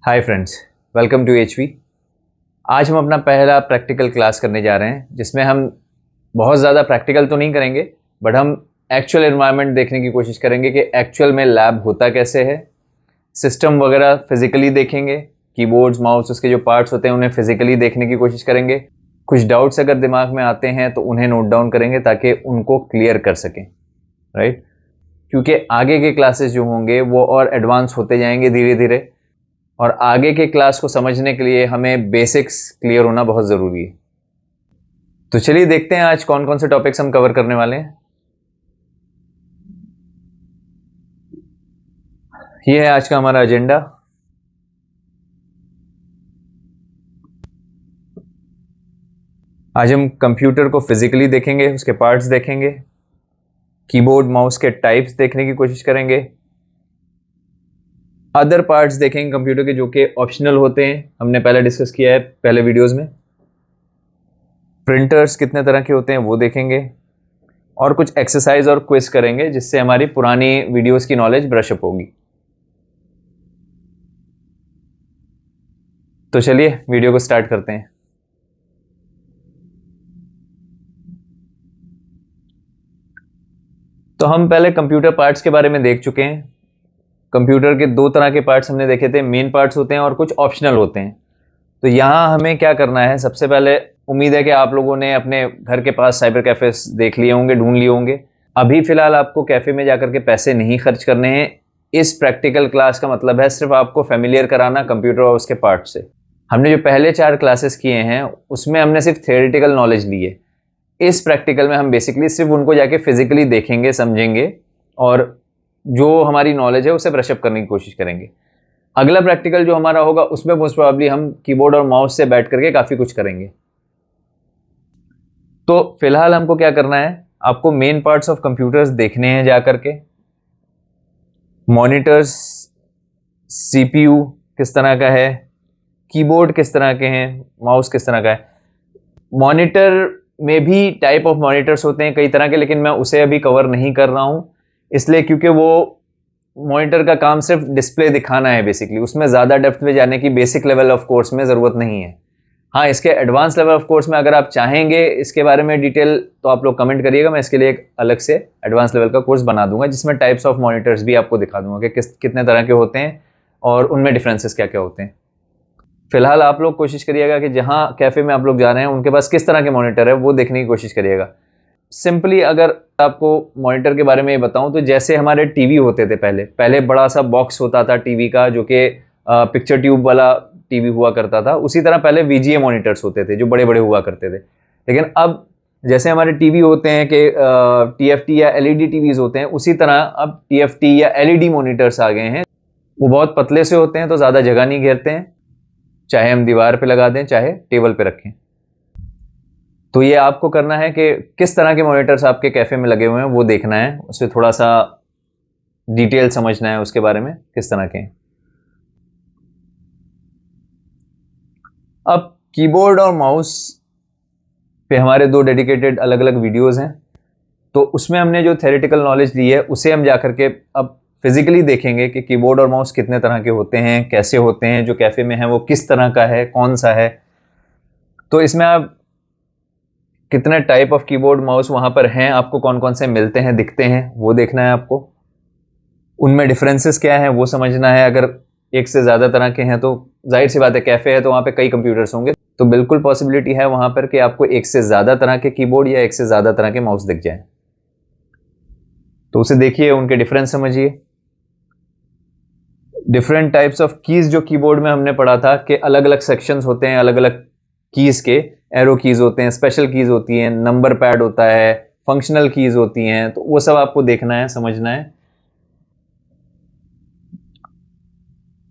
Hi friends, welcome to HV. आज हम अपना पहला प्रैक्टिकल क्लास करने जा रहे हैं जिसमें हम बहुत ज़्यादा प्रैक्टिकल तो नहीं करेंगे, बट हम एक्चुअल एनवायरनमेंट देखने की कोशिश करेंगे कि एक्चुअल में लैब होता कैसे है। सिस्टम वगैरह फिजिकली देखेंगे, कीबोर्ड्स माउस उसके जो पार्ट्स होते हैं उन्हें फिजिकली देखने की कोशिश करेंगे। कुछ डाउट्स अगर दिमाग में आते हैं तो उन्हें नोट डाउन करेंगे ताकि उनको क्लियर कर सकें, राइट। क्योंकि आगे के क्लासेस जो होंगे वो और एडवांस होते जाएंगे धीरे धीरे, और आगे के क्लास को समझने के लिए हमें बेसिक्स क्लियर होना बहुत ज़रूरी है। तो चलिए देखते हैं आज कौन कौन से टॉपिक्स हम कवर करने वाले हैं। ये है आज का हमारा एजेंडा। आज हम कंप्यूटर को फिजिकली देखेंगे, उसके पार्ट्स देखेंगे, कीबोर्ड माउस के टाइप्स देखने की कोशिश करेंगे, अदर पार्ट्स देखेंगे कंप्यूटर के जो कि ऑप्शनल होते हैं, हमने पहले डिस्कस किया है पहले वीडियोस में। प्रिंटर्स कितने तरह के होते हैं वो देखेंगे, और कुछ एक्सरसाइज और क्विज करेंगे जिससे हमारी पुरानी वीडियोस की नॉलेज ब्रश अप होगी। तो चलिए वीडियो को स्टार्ट करते हैं। तो हम पहले कंप्यूटर पार्ट्स के बारे में देख चुके हैं। कंप्यूटर के दो तरह के पार्ट्स हमने देखे थे, मेन पार्ट्स होते हैं और कुछ ऑप्शनल होते हैं। तो यहाँ हमें क्या करना है, सबसे पहले उम्मीद है कि आप लोगों ने अपने घर के पास साइबर कैफे देख लिए होंगे, ढूंढ लिए होंगे। अभी फिलहाल आपको कैफे में जाकर के पैसे नहीं खर्च करने हैं। इस प्रैक्टिकल क्लास का मतलब है सिर्फ आपको फेमिलियर कराना कंप्यूटर और उसके पार्ट से। हमने जो पहले 4 क्लासेस किए हैं उसमें हमने सिर्फ थियोरेटिकल नॉलेज ली है। इस प्रैक्टिकल में हम बेसिकली सिर्फ उनको जाके फिजिकली देखेंगे, समझेंगे, और जो हमारी नॉलेज है उसे ब्रशअप करने की कोशिश करेंगे। अगला प्रैक्टिकल जो हमारा होगा उसमें मोस्ट प्रोबेबली हम कीबोर्ड और माउस से बैठ करके काफ़ी कुछ करेंगे। तो फिलहाल हमको क्या करना है, आपको मेन पार्ट्स ऑफ कंप्यूटर्स देखने हैं जा करके। मॉनिटर्स, सीपीयू किस तरह का है, कीबोर्ड किस तरह के हैं, माउस किस तरह का है। मॉनिटर में भी टाइप ऑफ मॉनिटर्स होते हैं कई तरह के, लेकिन मैं उसे अभी कवर नहीं कर रहा हूं इसलिए क्योंकि वो मॉनिटर का काम सिर्फ डिस्प्ले दिखाना है बेसिकली, उसमें ज़्यादा डेप्थ में जाने की बेसिक लेवल ऑफ कोर्स में ज़रूरत नहीं है। हाँ, इसके एडवांस लेवल ऑफ कोर्स में अगर आप चाहेंगे इसके बारे में डिटेल तो आप लोग कमेंट करिएगा, मैं इसके लिए एक अलग से एडवांस लेवल का कोर्स बना दूंगा जिसमें टाइप्स ऑफ मॉनिटर्स भी आपको दिखा दूंगा कि कितने तरह के होते हैं और उनमें डिफरेंसेस क्या क्या होते हैं। फिलहाल आप लोग कोशिश करिएगा कि जहाँ कैफ़े में आप लोग जा रहे हैं उनके पास किस तरह के मॉनिटर है वो देखने की कोशिश करिएगा। सिंपली अगर आपको मॉनिटर के बारे में बताऊं तो जैसे हमारे टीवी होते थे, पहले पहले बड़ा सा बॉक्स होता था टीवी का जो कि पिक्चर ट्यूब वाला टीवी हुआ करता था, उसी तरह पहले वीजीए मॉनिटर्स होते थे जो बड़े बड़े हुआ करते थे। लेकिन अब जैसे हमारे टीवी होते हैं कि टीएफटी या एलईडी टीवीज होते हैं, उसी तरह अब टीएफटी या एलईडी मॉनिटर्स आ गए हैं। वो बहुत पतले से होते हैं तो ज़्यादा जगह नहीं घेरते हैं, चाहे हम दीवार पे लगा दें चाहे टेबल पे रखें। तो ये आपको करना है कि किस तरह के मॉनिटर्स आपके कैफ़े में लगे हुए हैं वो देखना है, उससे थोड़ा सा डिटेल समझना है उसके बारे में किस तरह के हैं। अब कीबोर्ड और माउस पे हमारे 2 डेडिकेटेड अलग अलग वीडियोस हैं, तो उसमें हमने जो थ्योरेटिकल नॉलेज ली है उसे हम जाकर के अब फिजिकली देखेंगे कि कीबोर्ड और माउस कितने तरह के होते हैं, कैसे होते हैं, जो कैफ़े में है वो किस तरह का है, कौन सा है। तो इसमें आप कितने टाइप ऑफ कीबोर्ड माउस वहाँ पर हैं, आपको कौन कौन से मिलते हैं, दिखते हैं, वो देखना है आपको। उनमें डिफरेंसेस क्या हैं वो समझना है। अगर एक से ज़्यादा तरह के हैं तो जाहिर सी बात है, कैफ़े है तो वहाँ पे कई कंप्यूटर्स होंगे, तो बिल्कुल पॉसिबिलिटी है वहाँ पर कि आपको एक से ज़्यादा तरह के कीबोर्ड या एक से ज़्यादा तरह के माउस दिख जाए। तो उसे देखिए, उनके डिफरेंस समझिए। डिफरेंट टाइप्स ऑफ कीज़ जो कीबोर्ड में हमने पढ़ा था कि अलग अलग सेक्शंस होते हैं, अलग अलग कीज़ के, एरो कीज़ होते हैं, स्पेशल कीज़ होती हैं, नंबर पैड होता है, फंक्शनल कीज़ होती हैं, तो वो सब आपको देखना है, समझना है।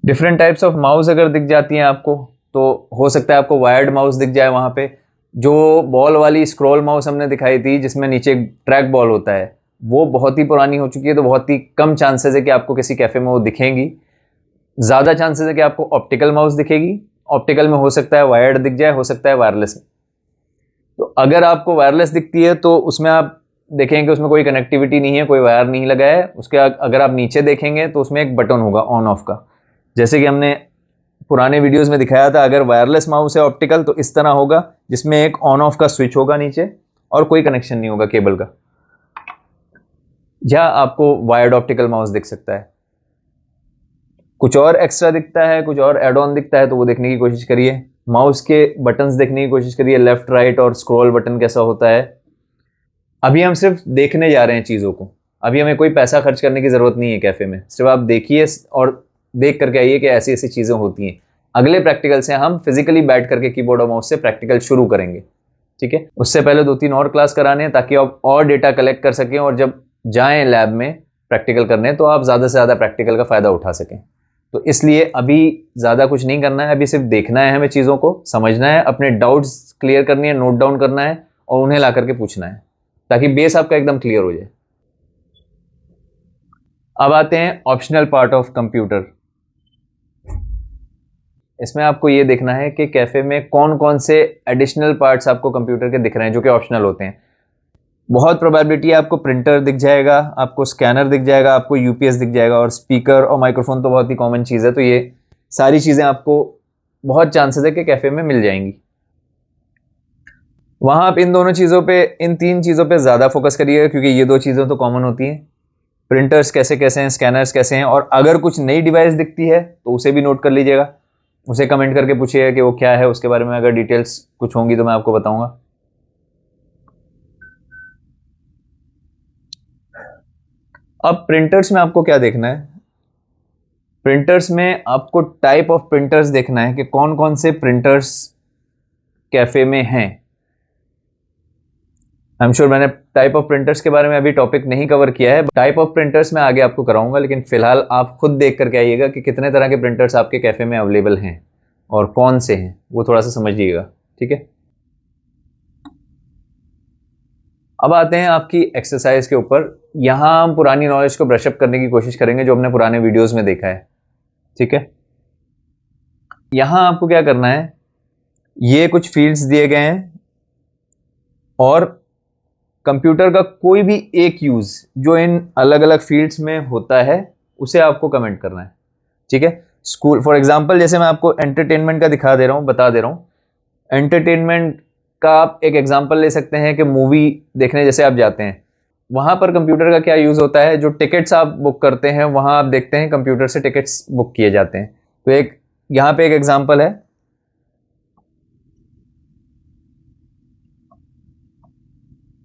डिफरेंट टाइप्स ऑफ माउस अगर दिख जाती हैं आपको तो हो सकता है आपको वायर्ड माउस दिख जाए वहाँ पे। जो बॉल वाली स्क्रॉल माउस हमने दिखाई थी जिसमें नीचे ट्रैक बॉल होता है, वो बहुत ही पुरानी हो चुकी है, तो बहुत ही कम चांसेस है कि आपको किसी कैफ़े में वो दिखेंगी। ज़्यादा चांसेस है कि आपको ऑप्टिकल माउस दिखेगी। ऑप्टिकल में हो सकता है वायर्ड दिख जाए, हो सकता है वायरलेस। तो अगर आपको वायरलेस दिखती है तो उसमें आप देखेंगे कि उसमें कोई कनेक्टिविटी नहीं है, कोई वायर नहीं लगा है उसके। अगर आप नीचे देखेंगे तो उसमें एक बटन होगा ऑन ऑफ का, जैसे कि हमने पुराने वीडियोस में दिखाया था, अगर वायरलेस माउस है ऑप्टिकल तो इस तरह होगा, जिसमें एक ऑन ऑफ का स्विच होगा नीचे और कोई कनेक्शन नहीं होगा केबल का। या आपको वायर्ड ऑप्टिकल माउस दिख सकता है, कुछ और एक्स्ट्रा दिखता है, कुछ और एड ऑन दिखता है तो वो देखने की कोशिश करिए। माउस के बटन्स देखने की कोशिश करिए, लेफ्ट राइट और स्क्रॉल बटन कैसा होता है। अभी हम सिर्फ देखने जा रहे हैं चीज़ों को, अभी हमें कोई पैसा खर्च करने की ज़रूरत नहीं है कैफ़े में, सिर्फ आप देखिए और देख करके आइए कि ऐसी ऐसी चीज़ें होती हैं। अगले प्रैक्टिकल से हम फिजिकली बैठ करके कीबोर्ड और माउस से प्रैक्टिकल शुरू करेंगे, ठीक है। उससे पहले 2-3 और क्लास कराने हैं ताकि आप और डेटा कलेक्ट कर सकें और जब जाएं लैब में प्रैक्टिकल करने तो आप ज़्यादा से ज़्यादा प्रैक्टिकल का फ़ायदा उठा सकें। तो इसलिए अभी ज़्यादा कुछ नहीं करना है, अभी सिर्फ देखना है, हमें चीज़ों को समझना है, अपने डाउट्स क्लियर करनी है, नोट डाउन करना है और उन्हें ला करके पूछना है ताकि बेस आपका एकदम क्लियर हो जाए। अब आते हैं ऑप्शनल पार्ट ऑफ कंप्यूटर। इसमें आपको ये देखना है कि कैफे में कौन कौन से एडिशनल पार्ट्स आपको कंप्यूटर के दिख रहे हैं जो कि ऑप्शनल होते हैं। बहुत प्रोबेबिलिटी है आपको प्रिंटर दिख जाएगा, आपको स्कैनर दिख जाएगा, आपको यूपीएस दिख जाएगा और स्पीकर और माइक्रोफोन तो बहुत ही कॉमन चीज़ है। तो ये सारी चीज़ें आपको बहुत चांसेस है कि कैफे में मिल जाएंगी। वहाँ आप इन दोनों चीज़ों पे, इन 3 चीज़ों पे ज़्यादा फोकस करिएगा क्योंकि ये 2 चीज़ें तो कॉमन होती हैं। प्रिंटर्स कैसे कैसे हैं, स्कैनर्स कैसे हैं, और अगर कुछ नई डिवाइस दिखती है तो उसे भी नोट कर लीजिएगा, उसे कमेंट करके पूछिएगा कि वो क्या है, उसके बारे में अगर डिटेल्स कुछ होंगी तो मैं आपको बताऊंगा। अब प्रिंटर्स में आपको क्या देखना है, प्रिंटर्स में आपको टाइप ऑफ प्रिंटर्स देखना है कि कौन कौन से प्रिंटर्स कैफे में हैं। आई एम श्योर मैंने टाइप ऑफ प्रिंटर्स के बारे में अभी टॉपिक नहीं कवर किया है, टाइप ऑफ प्रिंटर्स मैं आगे आपको कराऊंगा, लेकिन फिलहाल आप खुद देख करके आइएगा कि कितने तरह के प्रिंटर्स आपके कैफे में अवेलेबल हैं और कौन से हैं, वो थोड़ा सा समझिएगा, ठीक है। अब आते हैं आपकी एक्सरसाइज के ऊपर। यहां हम पुरानी नॉलेज को ब्रशअप करने की कोशिश करेंगे जो हमने पुराने वीडियोस में देखा है, ठीक है। यहां आपको क्या करना है, ये कुछ फील्ड्स दिए गए हैं और कंप्यूटर का कोई भी एक यूज जो इन अलग अलग फील्ड्स में होता है उसे आपको कमेंट करना है, ठीक है। स्कूल फॉर एग्जांपल, जैसे मैं आपको एंटरटेनमेंट का दिखा दे रहा हूं, बता दे रहा हूं। एंटरटेनमेंट का आप एक एग्जांपल ले सकते हैं कि मूवी देखने जैसे आप जाते हैं, वहां पर कंप्यूटर का क्या यूज होता है, जो टिकट्स आप बुक करते हैं वहां आप देखते हैं कंप्यूटर से टिकट्स बुक किए जाते हैं। तो एक यहां पे एक एग्जांपल है,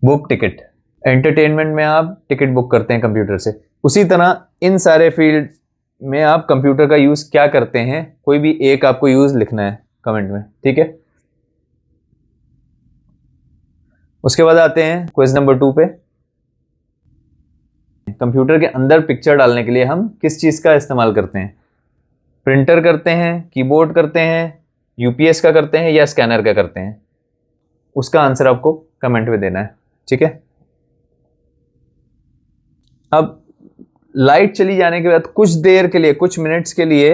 बुक टिकट। एंटरटेनमेंट में आप टिकट बुक करते हैं कंप्यूटर से, उसी तरह इन सारे फील्ड में आप कंप्यूटर का यूज क्या करते हैं, कोई भी एक आपको यूज लिखना है कमेंट में, ठीक है। उसके बाद आते हैं क्वेश्चन नंबर 2 पे। कंप्यूटर के अंदर पिक्चर डालने के लिए हम किस चीज का इस्तेमाल करते हैं, प्रिंटर करते हैं, कीबोर्ड करते हैं, यूपीएस का करते हैं या स्कैनर का करते हैं, उसका आंसर आपको कमेंट में देना है, ठीक है। अब लाइट चली जाने के बाद कुछ देर के लिए, कुछ मिनट्स के लिए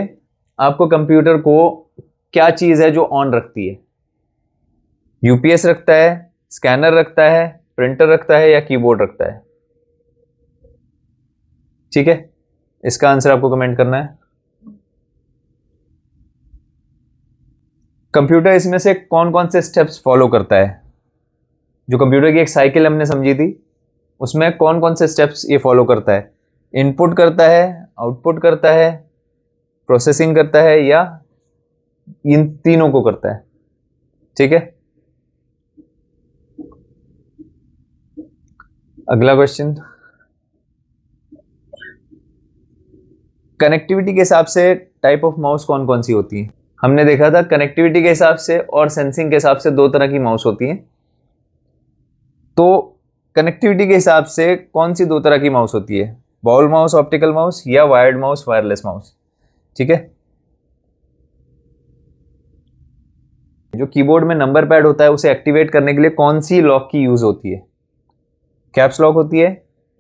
आपको कंप्यूटर को क्या चीज है जो ऑन रखती है, यूपीएस रखता है, स्कैनर रखता है, प्रिंटर रखता है या कीबोर्ड रखता है, ठीक है। इसका आंसर आपको कमेंट करना है। कंप्यूटर इसमें से कौन कौन से स्टेप्स फॉलो करता है, जो कंप्यूटर की एक साइकिल हमने समझी थी उसमें कौन कौन से स्टेप्स ये फॉलो करता है, इनपुट करता है, आउटपुट करता है, प्रोसेसिंग करता है या इन तीनों को करता है, ठीक है। अगला क्वेश्चन, कनेक्टिविटी के हिसाब से टाइप ऑफ माउस कौन कौन सी होती है। हमने देखा था कनेक्टिविटी के हिसाब से और सेंसिंग के हिसाब से 2 तरह की माउस होती हैं। तो कनेक्टिविटी के हिसाब से कौन सी 2 तरह की माउस होती है, बॉल माउस ऑप्टिकल माउस या वायर्ड माउस वायरलेस माउस, ठीक है। जो कीबोर्ड में नंबर पैड होता है उसे एक्टिवेट करने के लिए कौन सी लॉक की यूज होती है, कैप्स लॉक होती है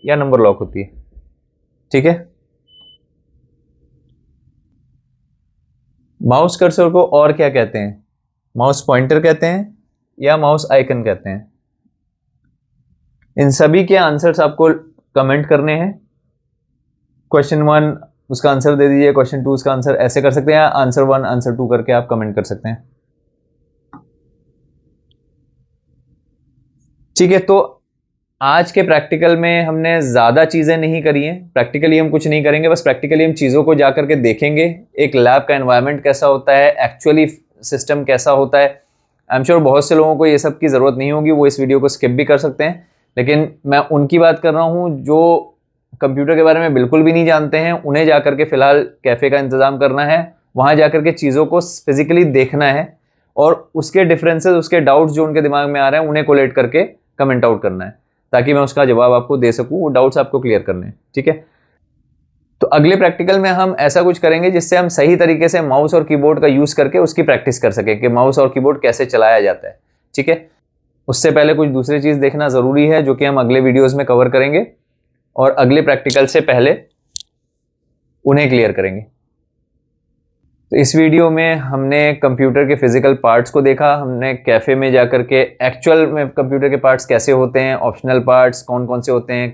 या नंबर लॉक होती है, ठीक है। माउस कर्सर को और क्या कहते हैं, माउस पॉइंटर कहते हैं या माउस आइकन कहते हैं। इन सभी के आंसर्स आपको कमेंट करने हैं। क्वेश्चन 1 उसका आंसर दे दीजिए, क्वेश्चन 2 उसका आंसर, ऐसे कर सकते हैं, आंसर 1 आंसर 2 करके आप कमेंट कर सकते हैं। ठीक है, तो आज के प्रैक्टिकल में हमने ज़्यादा चीज़ें नहीं करी हैं। प्रैक्टिकली हम कुछ नहीं करेंगे, बस प्रैक्टिकली हम चीज़ों को जा करके देखेंगे, एक लैब का एनवायरनमेंट कैसा होता है, एक्चुअली सिस्टम कैसा होता है। आई एम श्योर बहुत से लोगों को ये सब की ज़रूरत नहीं होगी, वो इस वीडियो को स्किप भी कर सकते हैं, लेकिन मैं उनकी बात कर रहा हूँ जो कंप्यूटर के बारे में बिल्कुल भी नहीं जानते हैं। उन्हें जा करके फ़िलहाल कैफ़े का इंतज़ाम करना है, वहाँ जा करके चीज़ों को फिजिकली देखना है और उसके डिफरेंसेस, उसके डाउट्स जो उनके दिमाग में आ रहे हैं उन्हें कोलेट करके कमेंट आउट करना है, ताकि मैं उसका जवाब आपको दे सकूं, वो डाउट्स आपको क्लियर करने हैं। ठीक है, तो अगले प्रैक्टिकल में हम ऐसा कुछ करेंगे जिससे हम सही तरीके से माउस और कीबोर्ड का यूज करके उसकी प्रैक्टिस कर सकें कि माउस और कीबोर्ड कैसे चलाया जाता है। ठीक है, उससे पहले कुछ दूसरी चीज देखना जरूरी है जो कि हम अगले वीडियोज में कवर करेंगे और अगले प्रैक्टिकल से पहले उन्हें क्लियर करेंगे। तो इस वीडियो में हमने कंप्यूटर के फिजिकल पार्ट्स को देखा, हमने कैफ़े में जाकर के एक्चुअल में कंप्यूटर के पार्ट्स कैसे होते हैं, ऑप्शनल पार्ट्स कौन कौन से होते हैं,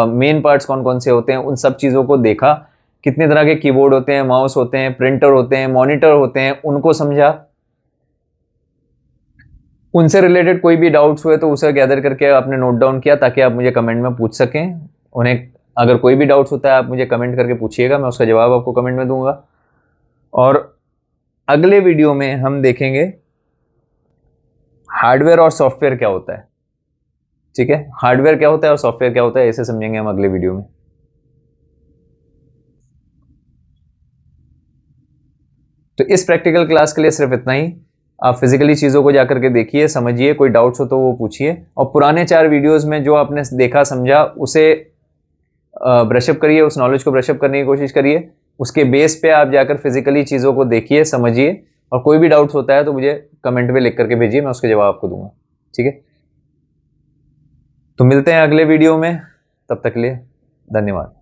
मेन पार्ट्स कौन कौन से होते हैं, उन सब चीज़ों को देखा। कितने तरह के कीबोर्ड होते हैं, माउस होते हैं, प्रिंटर होते हैं, मॉनिटर होते हैं, उनको समझा। उनसे रिलेटेड कोई भी डाउट्स हुए तो उसे गैदर करके आपने नोट डाउन किया ताकि आप मुझे कमेंट में पूछ सकें उन्हें। अगर कोई भी डाउट्स होता है आप मुझे कमेंट करके पूछिएगा, मैं उसका जवाब आपको कमेंट में दूंगा। और अगले वीडियो में हम देखेंगे हार्डवेयर और सॉफ्टवेयर क्या होता है। ठीक है, हार्डवेयर क्या होता है और सॉफ्टवेयर क्या होता है, इसे समझेंगे हम अगले वीडियो में। तो इस प्रैक्टिकल क्लास के लिए सिर्फ इतना ही। आप फिजिकली चीज़ों को जाकर के देखिए, समझिए, कोई डाउट्स हो तो वो पूछिए, और पुराने 4 वीडियोस में जो आपने देखा समझा उसे ब्रशअप करिए, उस नॉलेज को ब्रशअप करने की कोशिश करिए। उसके बेस पे आप जाकर फिजिकली चीज़ों को देखिए, समझिए, और कोई भी डाउट्स होता है तो मुझे कमेंट में लिख करके भेजिए, मैं उसके जवाब आपको दूंगा। ठीक है, तो मिलते हैं अगले वीडियो में, तब तक के लिए धन्यवाद।